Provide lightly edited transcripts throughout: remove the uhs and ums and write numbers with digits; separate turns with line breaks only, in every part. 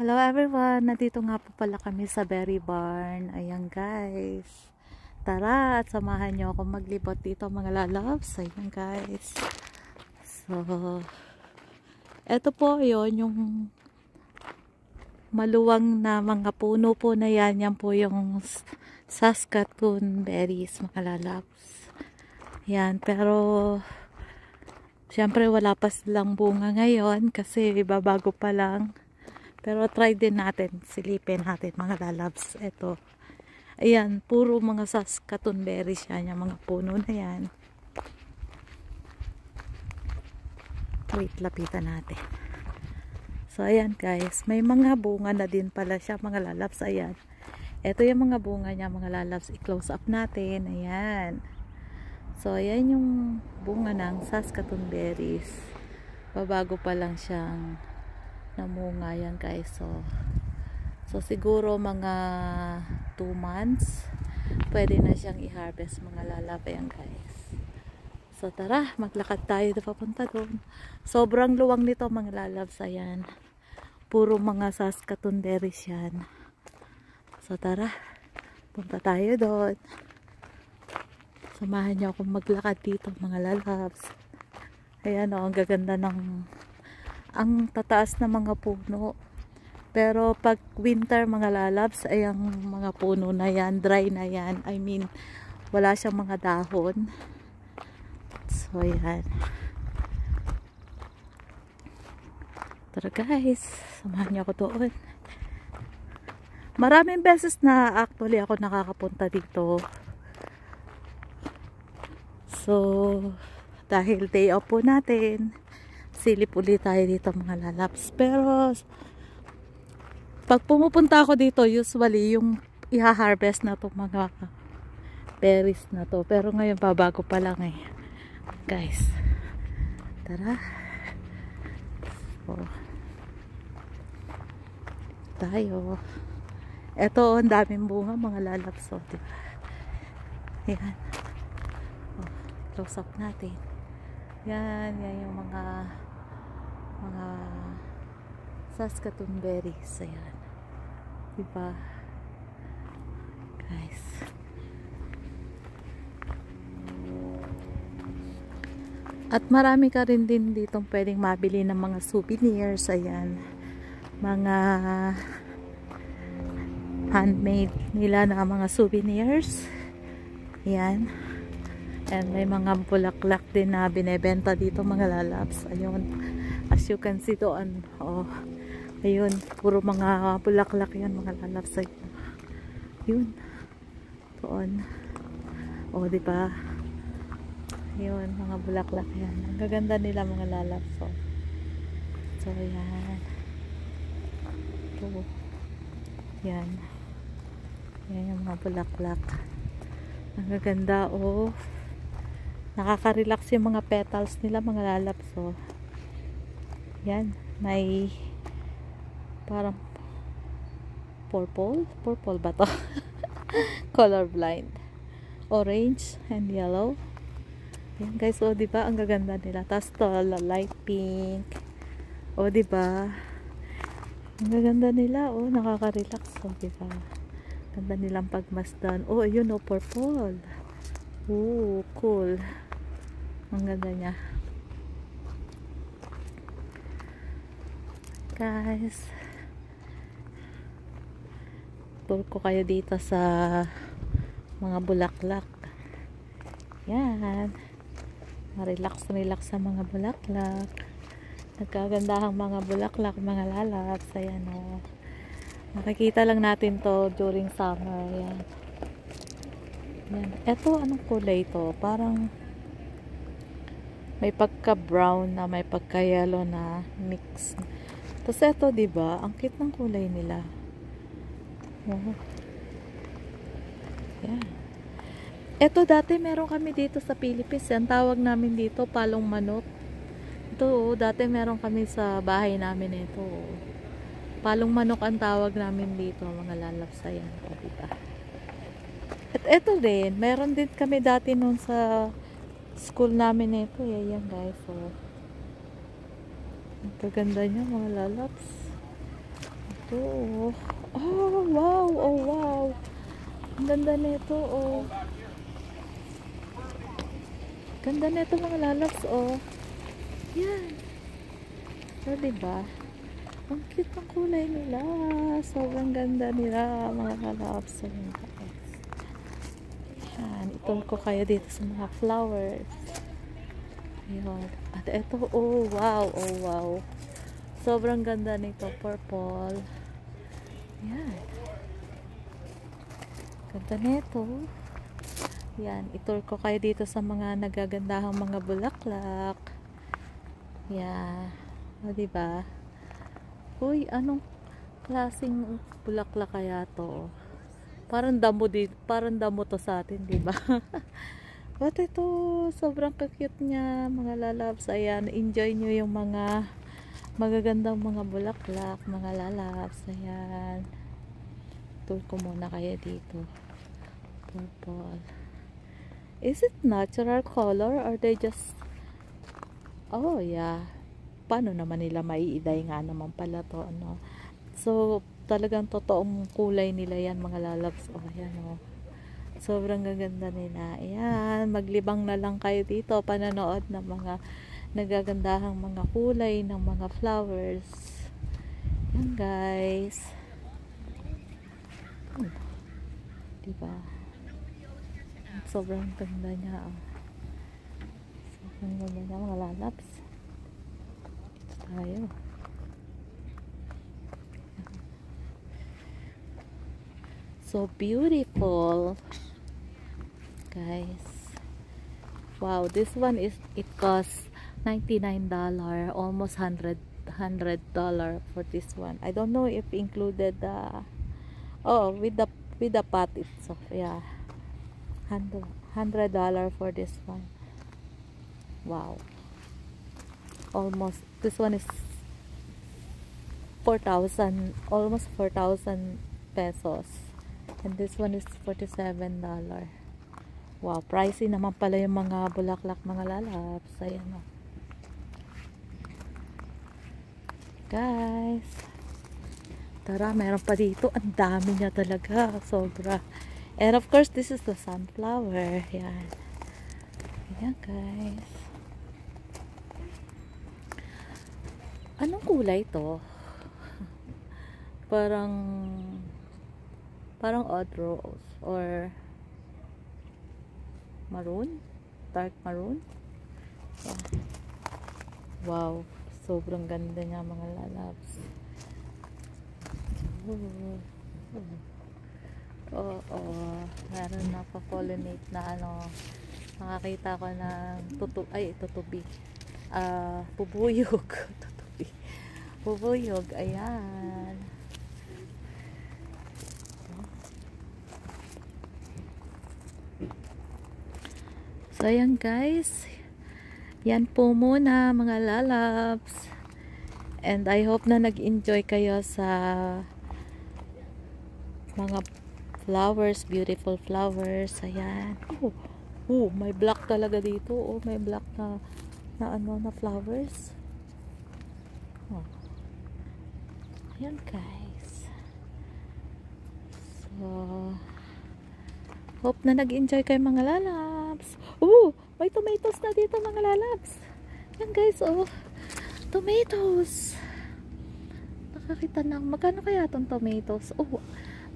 Hello everyone! Nandito nga po pala kami sa Berry Barn. Ayan guys. Tara at samahan nyo ako maglibot dito mga lalabs. Ayan guys. So, eto po yun yung maluwang na mga puno po na yan. Yan po yung Saskatoon berries mga lalabs. Yan, pero syempre wala pa silang bunga ngayon kasi babago pa lang. Pero try din natin, silipin natin mga lalabs. Ito. Ayan, puro mga Saskatoon berries yan, yung mga puno na yan. Wait, lapitan natin. So, ayan guys, may mga bunga na din pala siya mga lalabs. Ayan. Ito yung mga bunga niya mga lalabs. I-close up natin. Ayan. So, ayan yung bunga ng Saskatoon berries. Babago pa lang siyang namunga yan guys. So siguro mga 2 months pwede na siyang i-harvest mga lalap. Yan guys. So tara, maglakad tayo na papunta doon. Sobrang luwang nito mga lalabs. Ayan, puro mga Saskatoon berries yan. So tara, punta tayo doon. Samahan niyo akong maglakad dito mga lalabs. Ayan o, ang gaganda ng ang tataas na mga puno. Pero pag winter mga lalabs, ay ang mga puno na yan, dry na yan. I mean, wala siyang mga dahon. So yan. Tara guys, samahan niyo ako doon. Maraming beses na actually ako nakakapunta dito. So, dahil day off po natin, silip ulit tayo dito mga lalabs. Pero pag pumupunta ako dito, usually yung i-harvest na itong mga berries na to. Pero ngayon babago pa lang eh guys. Tara. So, tayo. Eto, ang daming bunga mga lalabs. So, diba? Ayan. Close up natin. Yan yung mga Saskatoon berries. Ayan. Diba? Guys. At marami ka rin din ditong pwedeng mabili ng mga souvenirs. Ayan. Mga handmade nila na mga souvenirs. Ayan. And may mga bulaklak din na binebenta dito mga lalabs. Ayun. As you can see doon. Oh, ayun. Puro mga bulaklak yan mga lalabs. Ayun. Doon. Oh, diba? Ayun. Mga bulaklak yan. Ang gaganda nila mga lalabs. Oh. So, yan. Ito. Yan. Yan yung mga bulaklak. Ang gaganda. Oh. Nakaka-relax yung mga petals nila mga lalabs. So, yan. May parang purple ba to? Color blind. Orange and yellow. Yan guys. O diba? Ang gaganda nila. Tapos to, light pink. O diba? Ang gaganda nila. O, nakaka-relax. O diba? Ganda nilang pagmasdan. O, ayun o, purple. Oh, cool. Ang ganda niya. Guys. Tour ko kayo dito sa mga bulaklak. Yan. Relax sa mga bulaklak. Nagkagandahang mga bulaklak, mga lalabs. Ayan o. Makikita lang natin to during summer. Yan. Yan. Eto, anong kulay ito? Parang may pagka-brown na may pagka-yellow na mix. Tapos eto, diba? Ang cute ng kulay nila. Oh. Yan. Eto, dati meron kami dito sa Philippines. Ang tawag namin dito, palong manok. Ito, oh, dati meron kami sa bahay namin ito. Oh. Palong manok ang tawag namin dito, mga lalabs. Ayan, oh, diba? At eto din, meron din kami dati nung sa school namin ito. Ayan guys. So, ang ganda niya mga lalabs. ito. Oh, wow. Oh, wow. Ang ganda nito, oh. Ganda nito mga lalabs, oh. Yan. So, diba? Ang cute ng kulay nila. Sobrang ganda nila, mga lalabs. Yan. Ito ko kayo dito sa mga flowers. Ayan. At ito, oh, wow. Oh, wow. Sobrang ganda nito, purple. Yan. Ganda nito. Yan, itur ko kayo dito sa mga nagagandahang mga bulaklak. Yeah. O, diba? Uy, anong klaseng bulaklak kaya to? Parang damo to sa atin, diba? But ito, sobrang cute niya, mga lalabs. Ayan, enjoy nyo yung mga magagandang mga bulaklak, mga lalabs. Ayan. Tour ko muna kayo dito. Purple. Is it natural color or they just... Oh, yeah. Paano naman nila maiiday nga naman pala to, ano? So, talagang totoong kulay nila yan, mga lalabs. Oh, ayan, oh. Sobrang gaganda nila. Ayan, maglibang na lang kayo dito, pananood ng mga nagagandahang mga kulay ng mga flowers. Yan, guys. Diba? Sobrang ganda niya, oh. Sobrang ganda niya, mga lalabs. Dito tayo. So beautiful, guys. Wow, this one is, it costs $99, almost $100 for this one. I don't know if included the with the pot itself. Yeah, $100 for this one. Wow, almost, this one is 4,000, almost 4,000 pesos, and this one is $47. Wow, pricey naman pala yung mga bulaklak, mga lalabs. Ayan, o. Guys, tara, meron pa dito. Ang dami niya talaga. Sobra. And of course, this is the sunflower. Ayan. Ayan, guys. Anong kulay to? Parang odd rose or maroon, dark maroon. Yeah. Wow, sobrang ganda niya, mga lalabs. Meron na pa-pollinate na ano. Nakakita ko ng tutubi. Bubuyog. Tutubi. Bubuyog, ayan. So, ayan, guys. Yan po muna, mga lalabs. And I hope na nag-enjoy kayo sa mga flowers, beautiful flowers. Ayan. May black talaga dito. Oh, may black na flowers. Oh. Ayan, guys. So, hope na nag-enjoy kayo, mga lalabs. May tomatoes na dito, mga lalabs. Yan, guys, oh. Tomatoes. Nakakita na. Magkano kaya itong tomatoes?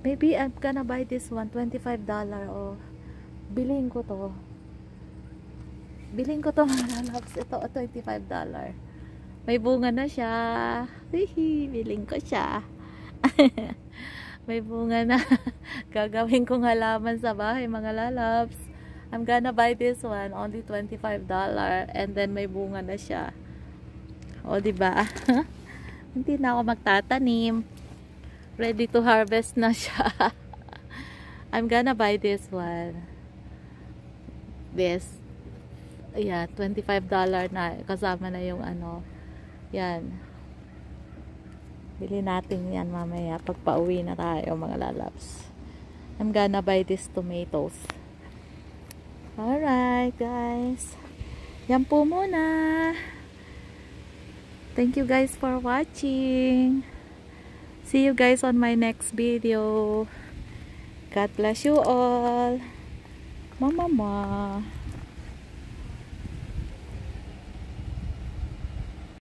Maybe I'm gonna buy this one. $25. Oh. Bilhin ko to. Mga lalabs. Ito, $25. May bunga na siya. Bilhin ko siya. May bunga na. Gagawin kong halaman sa bahay, mga lalabs. I'm gonna buy this one, only $25, and then may bunga na siya. O, diba? Hindi na ako magtatanim. Ready to harvest na siya. I'm gonna buy this one. This. Yeah, $25 na. Kasama na yung ano. Yan. Bili natin yan mamaya pag pauwi na tayo, mga lalabs. I'm gonna buy these tomatoes. Alright, guys. Yan po muna. Thank you, guys, for watching. See you guys on my next video. God bless you all. Mama.